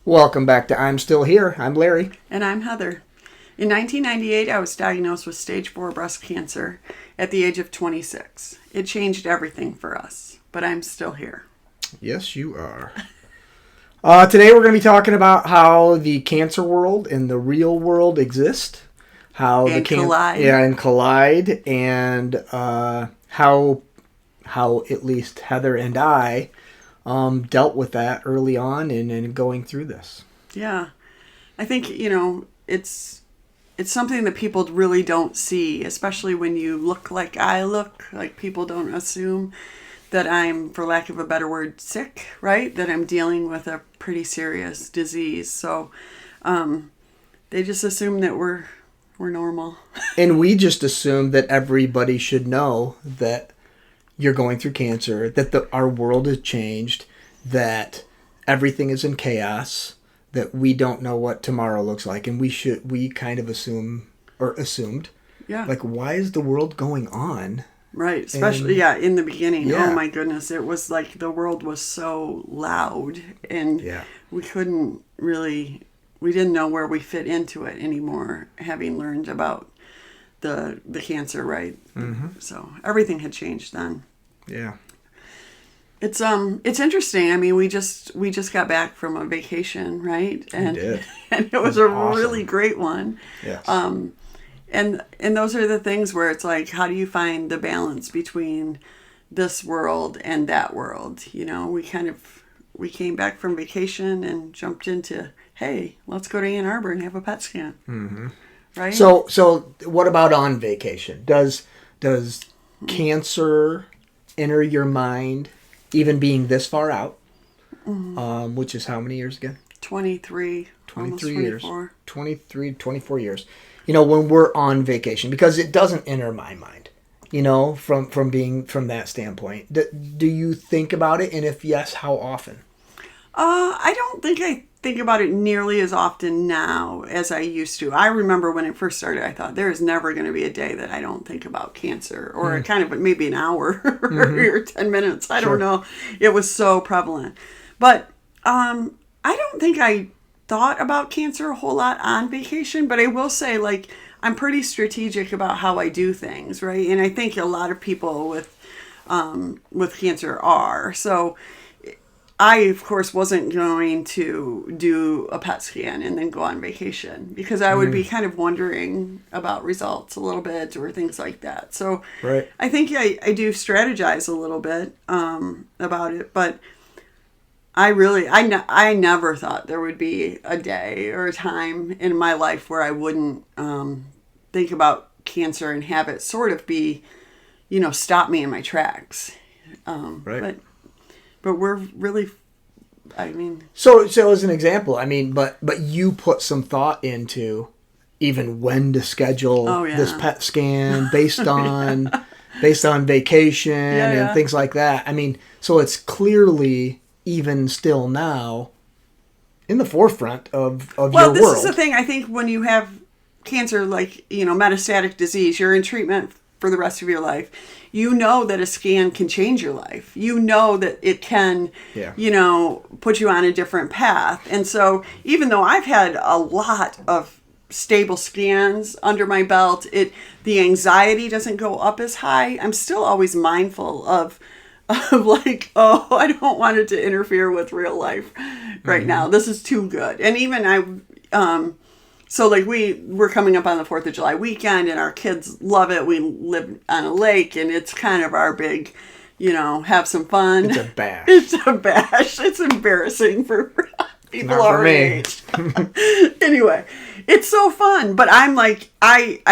Welcome back to I'm Still Here. I'm Larry. And I'm Heather. In 1998, I was diagnosed with stage 4 breast cancer at the age of 26. It changed everything for us, but I'm still here. Yes, you are. Today we're going to be talking about how the cancer world and the real world exist. Collide. Yeah, and collide, and how at least Heather and I dealt with that early on and going through this. Yeah. I think, it's something that people really don't see, especially when you look like I look. Like, people don't assume that I'm, for lack of a better word, sick, right? That I'm dealing with a pretty serious disease. So they just assume that we're normal. And we just assume that everybody should know that you're going through cancer, that our world has changed, that everything is in chaos, that we don't know what tomorrow looks like, and we kind of assumed, Yeah. like, why is the world going on? Right, especially, in the beginning. Yeah. Oh my goodness, it was like the world was so loud, and we didn't know where we fit into it anymore, having learned about the cancer, right? Mm-hmm. So everything had changed then. Yeah. It's interesting. I mean, we just got back from a vacation, right? And we did. And it was awesome. Really great one. Yes. And those are the things where it's like, how do you find the balance between this world and that world? You know, we came back from vacation and jumped into, hey, let's go to Ann Arbor and have a PET scan. Mm-hmm. Right? So what about on vacation? Does cancer enter your mind, even being this far out? Mm-hmm. Which is how many years again? 23 years. 24. 24 years. You know, when we're on vacation, because it doesn't enter my mind, you know, from that standpoint. Do you think about it? And if yes, how often? I don't think I think about it nearly as often now as I used to. I remember when it first started, I thought there is never going to be a day that I don't think about cancer, or kind of maybe an hour or 10 minutes. I don't know. It was so prevalent. But I don't think I thought about cancer a whole lot on vacation, but I will say, like, I'm pretty strategic about how I do things, right? And I think a lot of people with cancer are. So I, of course, wasn't going to do a PET scan and then go on vacation, because I would be kind of wondering about results a little bit or things like that. So right. I think I do strategize a little bit about it, but I never thought there would be a day or a time in my life where I wouldn't think about cancer and have it sort of be, stop me in my tracks. Right. But we're really, I mean... So as an example, I mean, but you put some thought into even when to schedule this PET scan based on vacation and things like that. I mean, so it's clearly, even still now, in the forefront of your world. Well, this is the thing. I think when you have cancer, like, metastatic disease, you're in treatment for the rest of your life. You know that a scan can change your life. You know that it can, put you on a different path. And so even though I've had a lot of stable scans under my belt, the anxiety doesn't go up as high. I'm still always mindful of like, oh, I don't want it to interfere with real life right now. This is too good. And even so, like, we're coming up on the 4th of July weekend, and our kids love it. We live on a lake, and it's kind of our big, have some fun. It's a bash. It's embarrassing for people our age. Anyway, it's so fun. But I'm like, I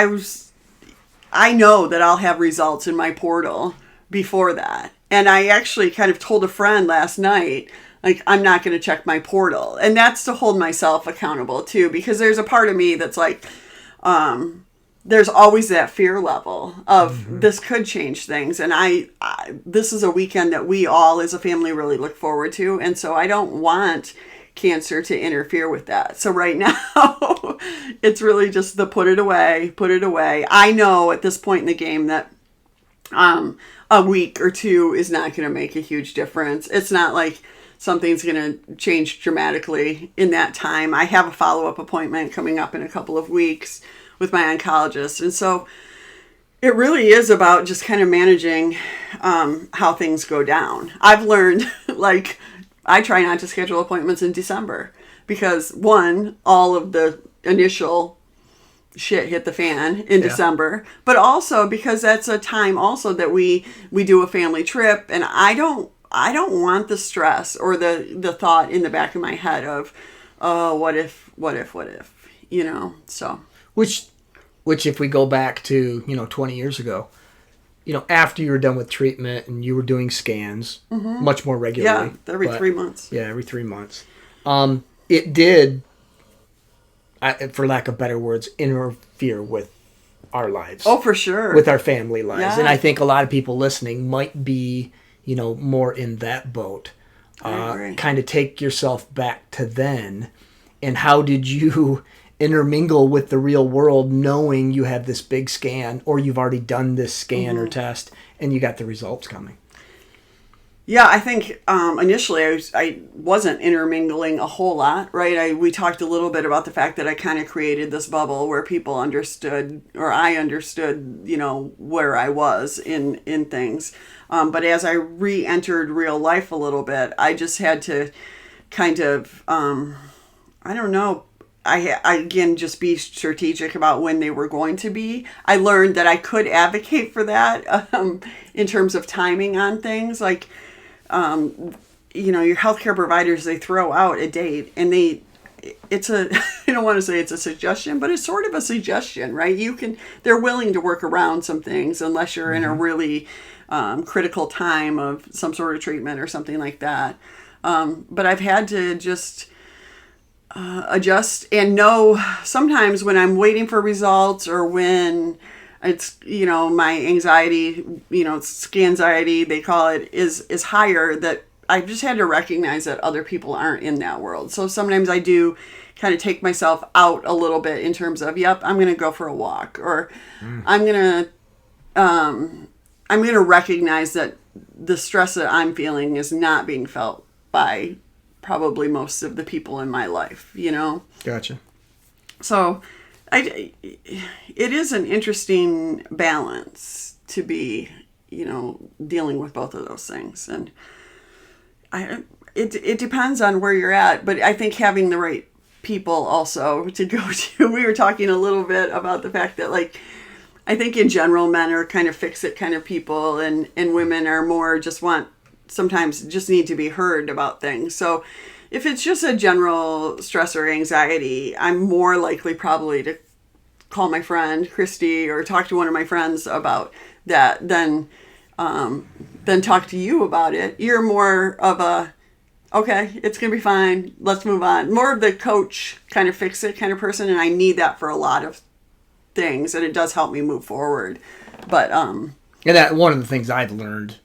know that I'll have results in my portal before that. And I actually kind of told a friend last night, like, I'm not going to check my portal. And that's to hold myself accountable, too, because there's a part of me that's like, there's always that fear level of this could change things. And this is a weekend that we all as a family really look forward to. And so I don't want cancer to interfere with that. So right now, it's really just the put it away. I know at this point in the game that a week or two is not going to make a huge difference. It's not like something's going to change dramatically in that time. I have a follow-up appointment coming up in a couple of weeks with my oncologist. And so it really is about just kind of managing how things go down. I've learned, like, I try not to schedule appointments in December because, one, all of the initial shit hit the fan in December, but also because that's a time also that we do a family trip, and I don't want the stress or the thought in the back of my head of, oh, what if, you know, so. Which if we go back to, 20 years ago, after you were done with treatment and you were doing scans much more regularly. Yeah, every 3 months. Yeah, every 3 months. It did, for lack of better words, interfere with our lives. Oh, for sure. With our family lives. Yeah. And I think a lot of people listening might be, more in that boat. Kind of take yourself back to then. And how did you intermingle with the real world knowing you have this big scan or you've already done this scan or test and you got the results coming? Yeah, I think initially I wasn't intermingling a whole lot, right? We talked a little bit about the fact that I kind of created this bubble where people understood, or I understood, where I was in things. But as I re-entered real life a little bit, I just had to kind of, I don't know, I again, just be strategic about when they were going to be. I learned that I could advocate for that in terms of timing on things. Like, your healthcare providers, they throw out a date and I don't want to say it's a suggestion, but it's sort of a suggestion, right? They're willing to work around some things unless you're in a really critical time of some sort of treatment or something like that. But I've had to just adjust and know sometimes when I'm waiting for results or when it's, my anxiety, scanxiety, they call it, is higher, that I've just had to recognize that other people aren't in that world. So sometimes I do kind of take myself out a little bit in terms of, yep, I'm going to go for a walk, or I'm going to recognize that the stress that I'm feeling is not being felt by probably most of the people in my life, Gotcha. So it is an interesting balance to be, dealing with both of those things. And it depends on where you're at, but I think having the right people also to go to, we were talking a little bit about the fact that, like, I think in general, men are kind of fix-it kind of people, and women are more sometimes just need to be heard about things. So if it's just a general stress or anxiety, I'm more likely probably to call my friend Christy or talk to one of my friends about that than talk to you about it. You're more of a, okay, it's going to be fine, let's move on. More of the coach kind of fix it kind of person, and I need that for a lot of things, and it does help me move forward. But and that one of the things I've learned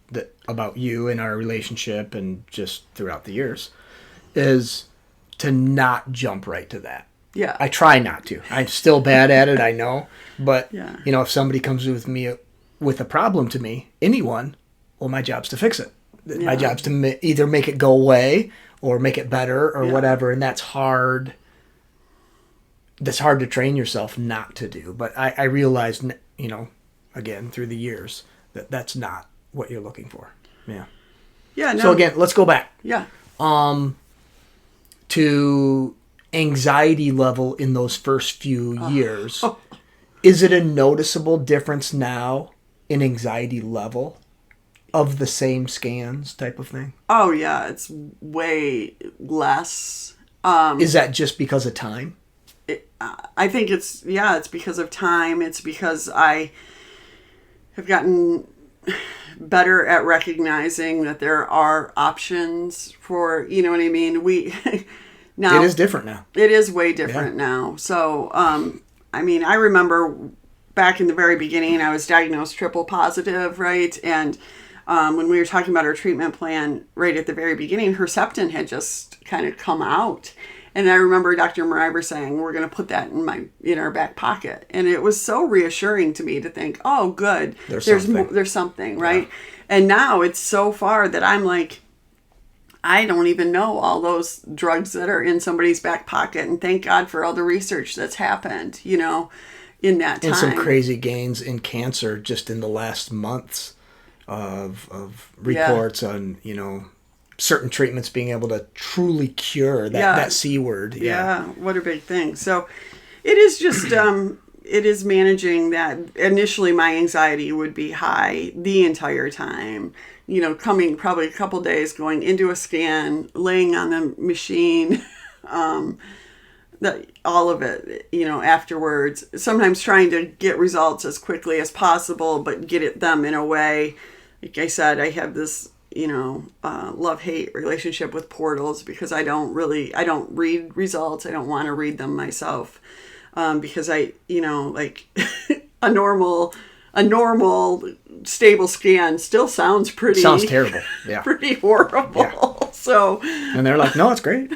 about you and our relationship and just throughout the years is to not jump right to that. Yeah. I try not to. I'm still bad at it, I know. But, yeah. If somebody comes with me with a problem to me, anyone, well, my job's to fix it. Yeah. My job's to either make it go away or make it better or whatever. And that's hard. That's hard to train yourself not to do. But I realized, again, through the years, that's not what you're looking for. Yeah. Yeah. No. So again, let's go back. Yeah. To anxiety level in those first few years. Is it a noticeable difference now in anxiety level of the same scans type of thing? Oh yeah, it's way less. Is that just because of time? I think it's because of time. It's because I have gotten better at recognizing that there are options for, you know what I mean? Now, it is different now. It is way different now. So, I remember back in the very beginning, I was diagnosed triple positive, right? And when we were talking about our treatment plan right at the very beginning, Herceptin had just kind of come out. And I remember Dr. Meriber saying, we're going to put that in our back pocket. And it was so reassuring to me to think, oh, good. There's something, right? Yeah. And now it's so far that I'm like, I don't even know all those drugs that are in somebody's back pocket. And thank God for all the research that's happened, in that time. And some crazy gains in cancer just in the last months of reports on, certain treatments being able to truly cure that C word. Yeah, what a big thing. So it is just, it is managing that. Initially, my anxiety would be high the entire time. Coming probably a couple days, going into a scan, laying on the machine, all of it, afterwards. Sometimes trying to get results as quickly as possible, but get them in a way. Like I said, I have this, love-hate relationship with portals because I don't read results. I don't want to read them myself because I, like a normal stable scan still sounds terrible. Yeah. Pretty horrible. Yeah. So. And they're like, no, it's great.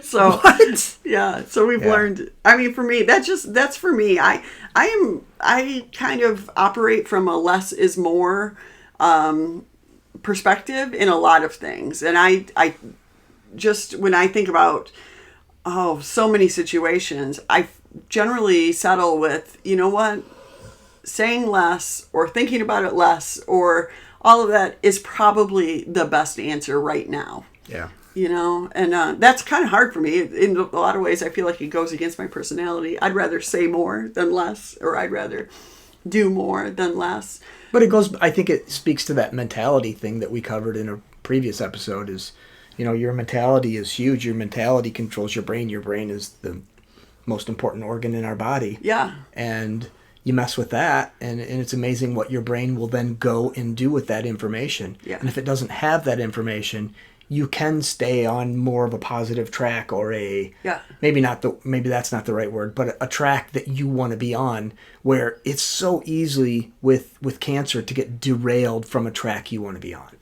So. What? Yeah. So we've learned, I mean, for me, that's for me. I kind of operate from a less is more, perspective in a lot of things. And I just, when I think about, so many situations, I generally settle with, saying less or thinking about it less or all of that is probably the best answer right now. Yeah. And that's kind of hard for me. In a lot of ways, I feel like it goes against my personality. I'd rather say more than less, or I'd rather do more than less. But I think it speaks to that mentality thing that we covered in a previous episode is, your mentality is huge. Your mentality controls your brain. Your brain is the most important organ in our body. Yeah. And you mess with that, and it's amazing what your brain will then go and do with that information. Yeah. And if it doesn't have that information, you can stay on more of a positive track or maybe that's not the right word, but a track that you want to be on, where it's so easily with cancer to get derailed from a track you want to be on.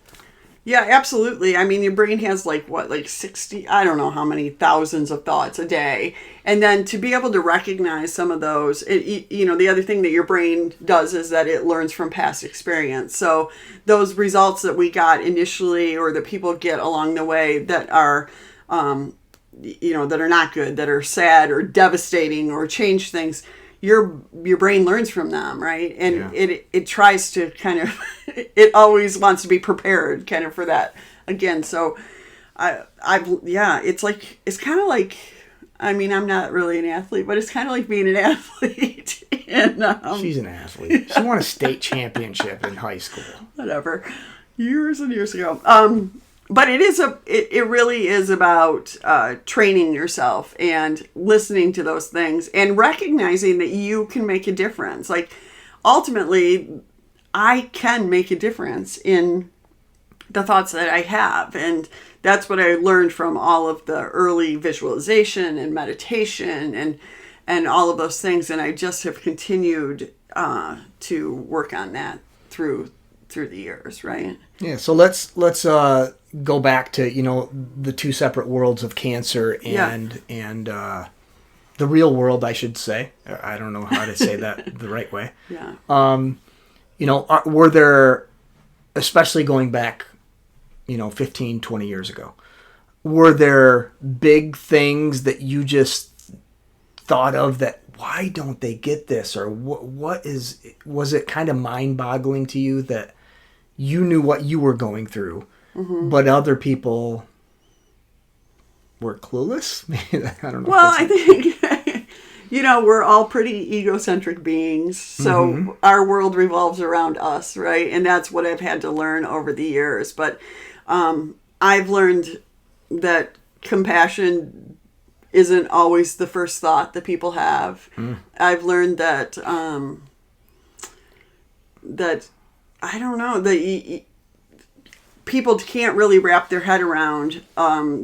Yeah, absolutely. I mean, your brain has like 60, I don't know how many thousands of thoughts a day. And then to be able to recognize some of those, the other thing that your brain does is that it learns from past experience. So those results that we got initially or that people get along the way that are, that are not good, that are sad or devastating or change things, your brain learns from them, right? And it tries to kind of, it always wants to be prepared kind of for that again. So it's kind of like, I mean, I'm not really an athlete, but it's kind of like being an athlete. And she's an athlete. She won a state championship in high school. Whatever. Years and years ago. But it really is about training yourself and listening to those things and recognizing that you can make a difference. Like, ultimately, I can make a difference in the thoughts that I have. And that's what I learned from all of the early visualization and meditation and all of those things. And I just have continued to work on that through the years, right? Yeah, so let's go back to, the two separate worlds of cancer and the real world, I should say. I don't know how to say that the right way. Yeah. Were there, especially going back, 15, 20 years ago, were there big things that you just thought of that, why don't they get this? Or was it kind of mind-boggling to you that you knew what you were going through, but other people were clueless? I don't know. Well, I think, we're all pretty egocentric beings. So our world revolves around us, right? And that's what I've had to learn over the years. But I've learned that compassion isn't always the first thought that people have. I've learned that I don't know, people can't really wrap their head around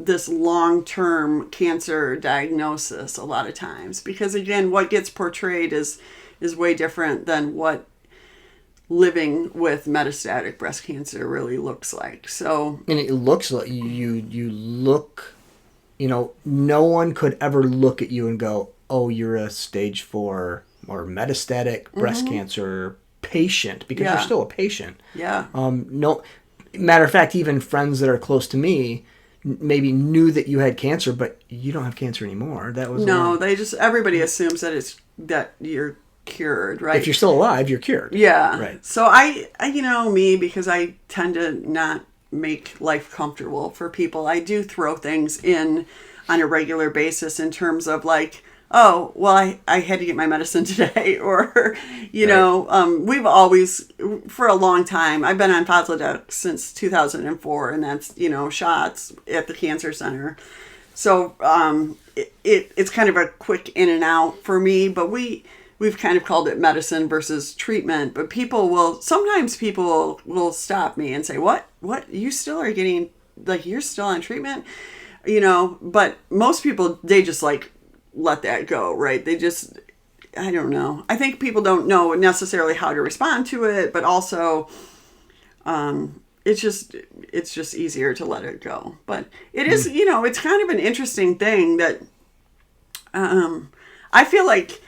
this long-term cancer diagnosis a lot of times. Because, again, what gets portrayed is way different than what living with metastatic breast cancer really looks like. So, and it looks like you look, no one could ever look at you and go, oh, you're a stage 4 or metastatic breast cancer patient, because you're still a patient. Yeah. No, matter of fact, even friends that are close to me, maybe knew that you had cancer, but you don't have cancer anymore. That was everybody assumes that you're cured, right? If you're still alive, you're cured. Yeah. Right. So I me, because I tend to not make life comfortable for people, I do throw things in on a regular basis in terms of like, oh, well, I had to get my medicine today, or, we've always, for a long time, I've been on Foslodex since 2004, and that's, shots at the cancer center. So it's kind of a quick in and out for me, but we've kind of called it medicine versus treatment. But sometimes people will stop me and say, what, you still are getting, like, you're still on treatment? But most people, they just like let that go, right? They just, I don't know. I think people don't know necessarily how to respond to it, but also it's just easier to let it go. But it is, it's kind of an interesting thing that I feel like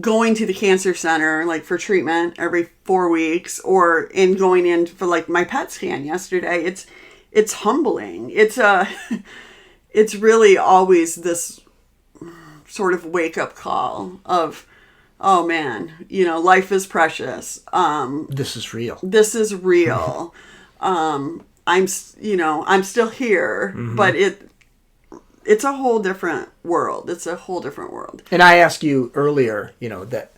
going to the cancer center, like for treatment every 4 weeks, or in going in for like my PET scan yesterday, it's humbling. It's really always this sort of wake up call of, oh man, life is precious. This is real. This is real. I'm still here, but it's a whole different world. It's a whole different world. And I asked you earlier, that,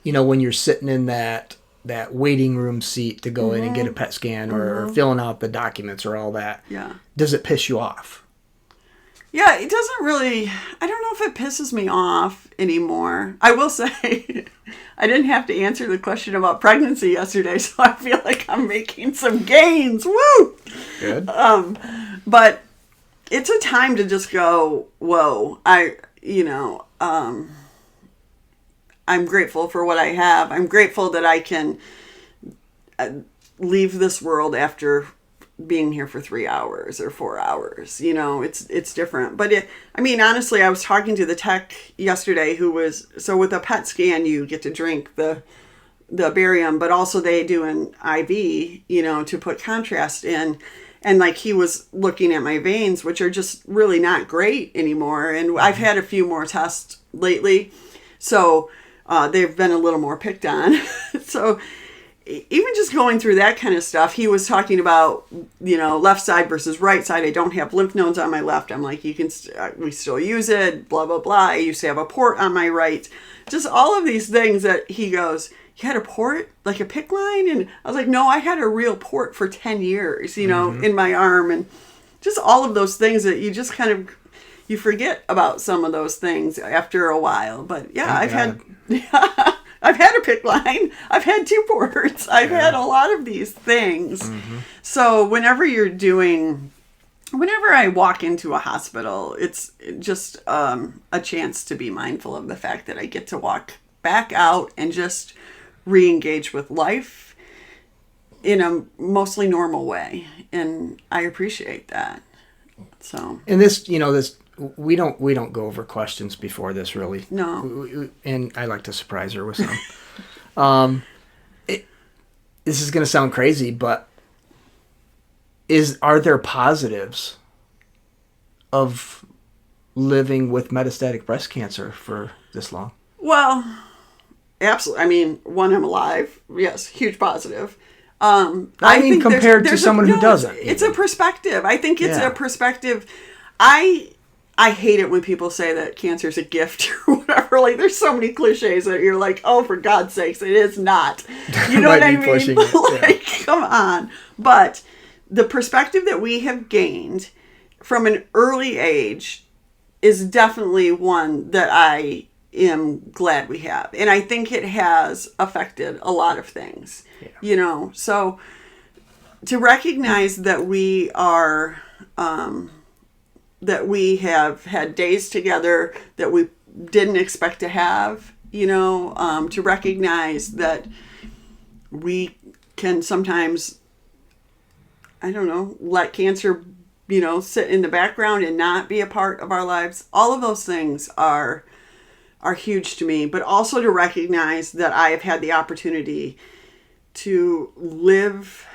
when you're sitting in that waiting room seat to go in and get a PET scan or filling out the documents or all that. Yeah. Does it piss you off? Yeah, it doesn't really, I don't know if it pisses me off anymore. I will say, I didn't have to answer the question about pregnancy yesterday, so I feel like I'm making some gains. Woo! Good. But it's a time to just go, whoa, I'm grateful for what I have. I'm grateful that I can leave this world after being here for 3 hours or 4 hours. It's different. But honestly, I was talking to the tech yesterday so with a PET scan, you get to drink the barium, but also they do an IV, to put contrast in. And like he was looking at my veins, which are just really not great anymore. And I've had a few more tests lately. So they've been a little more picked on. So even just going through that kind of stuff, he was talking about, left side versus right side. I don't have lymph nodes on my left. I'm like, we still use it, blah, blah, blah. I used to have a port on my right. Just all of these things that he goes, you had a port, like a PICC line? And I was like, no, I had a real port for 10 years, in my arm. And just all of those things that you just kind of, you forget about some of those things after a while. But yeah, I've had a PICC line. I've had 2 ports. I've had a lot of these things. So whenever I walk into a hospital, it's just a chance to be mindful of the fact that I get to walk back out and just re-engage with life in a mostly normal way. And I appreciate that. So. And this, we don't go over questions before this, really. No. And I like to surprise her with some. This is going to sound crazy, but are there positives of living with metastatic breast cancer for this long? Well, absolutely. One, I'm alive. Yes, huge positive. I think compared to someone who doesn't. It's a perspective. I think it's a perspective. I hate it when people say that cancer is a gift or whatever. Like, there's so many cliches that you're like, oh, for God's sakes, it is not. You know what I mean? Like, come on. But the perspective that we have gained from an early age is definitely one that I am glad we have. And I think it has affected a lot of things, So to recognize that we are, that we have had days together that we didn't expect to have, to recognize that we can sometimes, let cancer, sit in the background and not be a part of our lives. All of those things are huge to me, but also to recognize that I have had the opportunity to live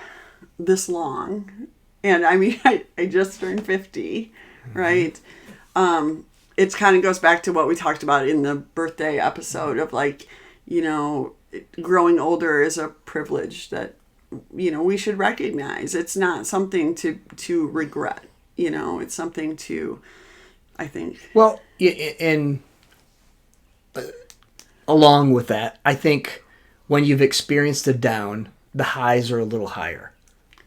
this long And I mean, I just turned 50, right? It kind of goes back to what we talked about in the birthday episode of like, you know, growing older is a privilege that, you know, we should recognize. It's not something to regret, you know, it's something to, I think. Well, and along with that, I think when you've experienced a down, the highs are a little higher.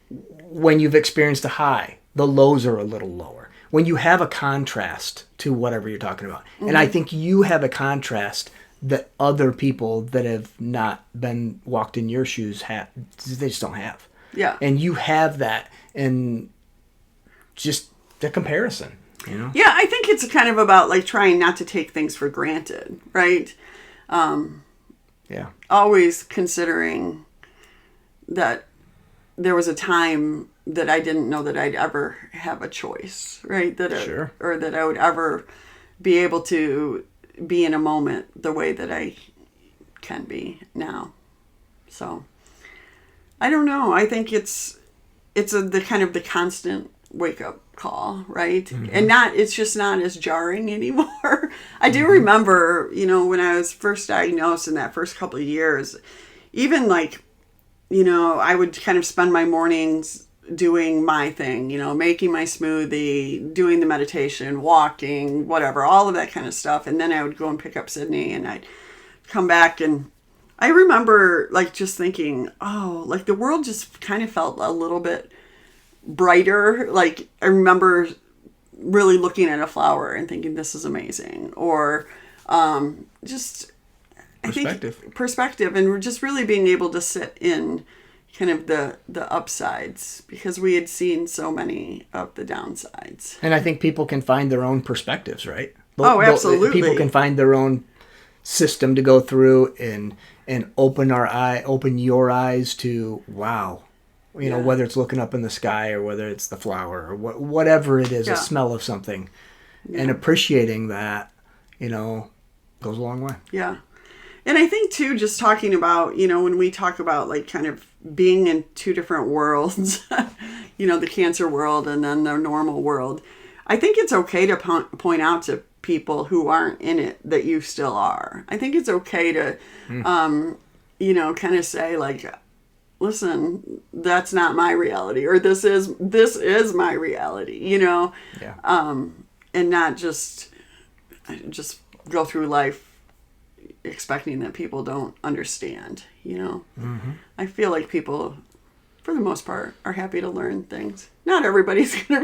When you've experienced a high, the lows are a little lower. When you have a contrast to whatever you're talking about. Mm-hmm. And I think you have a contrast that other people that have not been walked in your shoes have. They just don't have. Yeah. And you have that, and just the comparison, you know? Yeah, I think it's kind of about like trying not to take things for granted, right? Yeah. Always considering that there was a time that I didn't know that I'd ever have a choice, right? Sure. Or that I would ever be able to be in a moment the way that I can be now. So I don't know. I think it's the kind of the constant wake up call, right? Mm-hmm. And it's just not as jarring anymore. I do remember, you know, when I was first diagnosed in that first couple of years, even like, you know, I would kind of spend my mornings doing my thing, you know, making my smoothie, doing the meditation, walking, whatever, all of that kind of stuff. And then I would go and pick up Sydney, and I'd come back, and I remember like just thinking, oh, like the world just kind of felt a little bit brighter. Like I remember really looking at a flower and thinking, this is amazing. Or just perspective, and we're just really being able to sit in kind of the upsides, because we had seen so many of the downsides. And I think people can find their own perspectives, right? Absolutely. People can find their own system to go through and open your eyes to, wow, you know, whether it's looking up in the sky or whether it's the flower or whatever it is, a smell of something, and appreciating that, you know, goes a long way. Yeah. And I think too, just talking about, you know, when we talk about like kind of being in two different worlds, you know, the cancer world and then the normal world, I think it's okay to point out to people who aren't in it that you still are. I think it's okay to, you know, kind of say like, listen, that's not my reality, or this is my reality, you know, and not just go through life expecting that people don't understand, you know. Mm-hmm. I feel like people, for the most part, are happy to learn things. Not everybody's going to